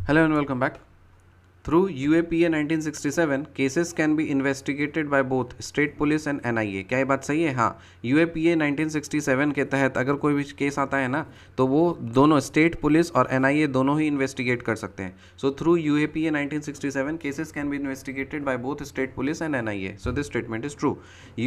Hello and welcome back. Through UAPA 1967, cases can be investigated by both state police and NIA. क्या ये बात सही है? हाँ, UAPA 1967 के तहत अगर कोई भी केस आता है ना, तो वो दोनों स्टेट पुलिस और NIA दोनों ही इन्वेस्टिगेट कर सकते हैं. So through UAPA 1967, cases can be investigated by both state police and NIA. So this statement is true.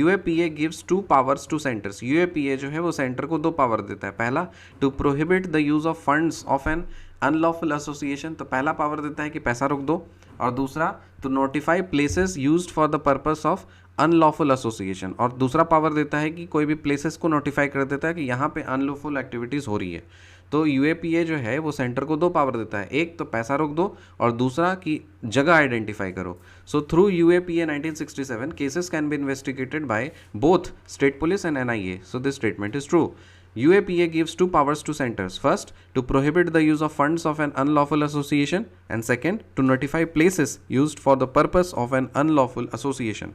UAPA gives two powers to centers. UAPA जो है वो सेंटर को दो पावर देता है. पहला, to prohibit the use of funds of an unlawful association, तो पहला पावर देता है कि पैसा रोक दो, और दूसरा to notify places used for the purpose of unlawful association, और दूसरा पावर देता है कि कोई भी प्लेसेस को नोटिफाई कर देता है कि यहाँ पे अनलॉफुल एक्टिविटीज़ हो रही है. तो यूएपीए जो है वो सेंटर को दो पावर देता है, एक तो पैसा रोक दो और दूसरा कि जगह आइडेंटिफाई करो. So through UAPA 1967 cases can be investigated by both state police and NIA. So this statement is true. UAPA gives two powers to centers. First, to prohibit the use of funds of an unlawful association, and second, to notify places used for the purpose of an unlawful association.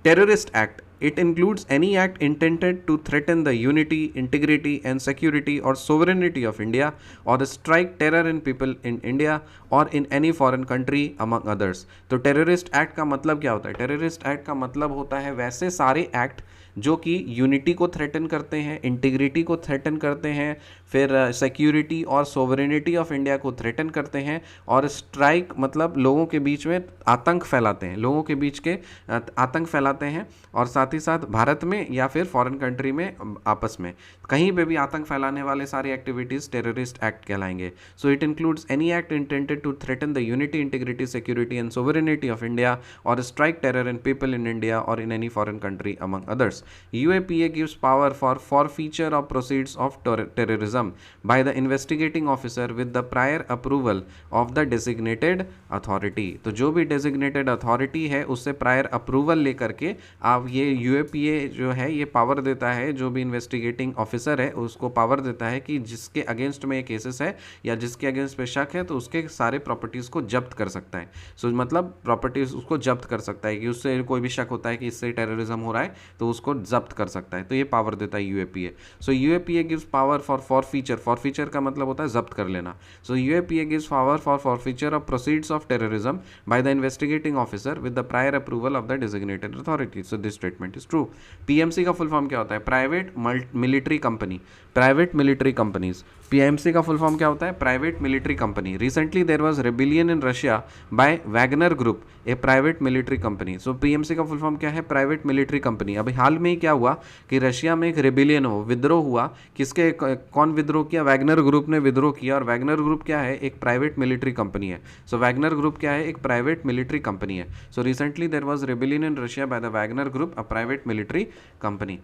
Terrorist Act. It includes any act intended to threaten the unity, integrity and security or sovereignty of India, or strike terror in people in India or in any foreign country among others. तो terrorist act का मतलब क्या होता है? Terrorist act का मतलब होता है वैसे सारे एक्ट जो कि यूनिटी को थ्रेटन करते हैं, इंटीग्रिटी को थ्रेटन करते हैं, फिर सिक्योरिटी और सोवरेनिटी ऑफ इंडिया को थ्रेटन करते हैं, और स्ट्राइक मतलब लोगों के बीच में आतंक फैलाते हैं, लोगों के बीच के आतंक फैलाते हैं, और साथ ही साथ भारत में या फिर फॉरेन कंट्री में आपस में कहीं पे भी आतंक फैलाने वाले सारी एक्टिविटीज़ टेररिस्ट एक्ट कहलाएंगे. So it includes any act intended to threaten the unity, integrity, security and sovereignty of India or strike terror in people in India or in any foreign country among others. UAPA gives power for forfeiture of proceeds of terrorism by the investigating officer with the prior approval of the designated authority. तो जो भी designated authority है उससे prior approval लेकर के आप ये UAPA जो है ये पावर देता है, जो भी investigating officer है उसको पावर देता है कि जिसके अगेंस्ट में ये केसेस है या जिसके अगेंस्ट पे शक है तो उसके सारे प्रॉपर्टीज़ को जब्त कर सकता है. सो मतलब प्रॉपर्टीज़ उसको जब्त कर सकता है कि उससे कोई भी शक होता है कि इससे टेररिज्म हो रहा है तो उसको जब्त कर सकता है. तो ये पावर देता है UAPA. So UAPA gives power for forfeiture. Forfeiture का मतलब होता है जब्त कर लेना. So UAPA gives power for forfeiture of proceeds of terrorism by the investigating officer with the prior approval of the designated authority. So this statement is true. PMC का full form क्या होता है? Private military company. Private military companies. PMC का full form क्या होता है? Private military company. Recently there was rebellion in Russia by Wagner group, a private military company. So PMC का full form क्या है? Private military company. अभी हाल में ही क्या हुआ कि रशिया में एक रेबिलियन हो, विद्रोह हुआ. किसके कौन विद्रोह किया? वैगनर ग्रुप ने विद्रोह किया. और वैगनर ग्रुप क्या है? एक प्राइवेट मिलिट्री कंपनी है. सो वैगनर ग्रुप क्या है? एक प्राइवेट मिलिट्री कंपनी है. So recently there was rebellion in Russia by the Wagner group, a private military company.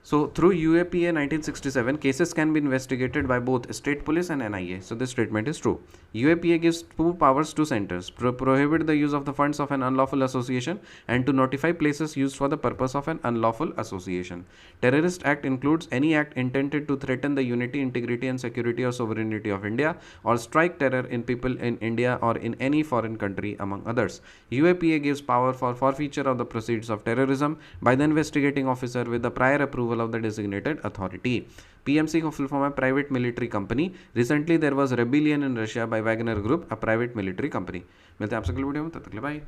So through UAPA 1967, cases can be investigated by both state police and NIA. So this statement is true. UAPA gives two powers to centers: prohibit the use of the funds of an unlawful association and to notify places used for the purpose of an unlawful association. Terrorist Act includes any act intended to threaten the unity, integrity and security or sovereignty of India or strike terror in people in India or in any foreign country among others. UAPA gives power for forfeiture of the proceeds of terrorism by the investigating officer with the prior approval of the designated authority. PMC का full form है private military company. Recently there was rebellion in Russia by Wagner group, a private military company. मिलते हैं आपसे अगले video में, तब तक के लिए बाय.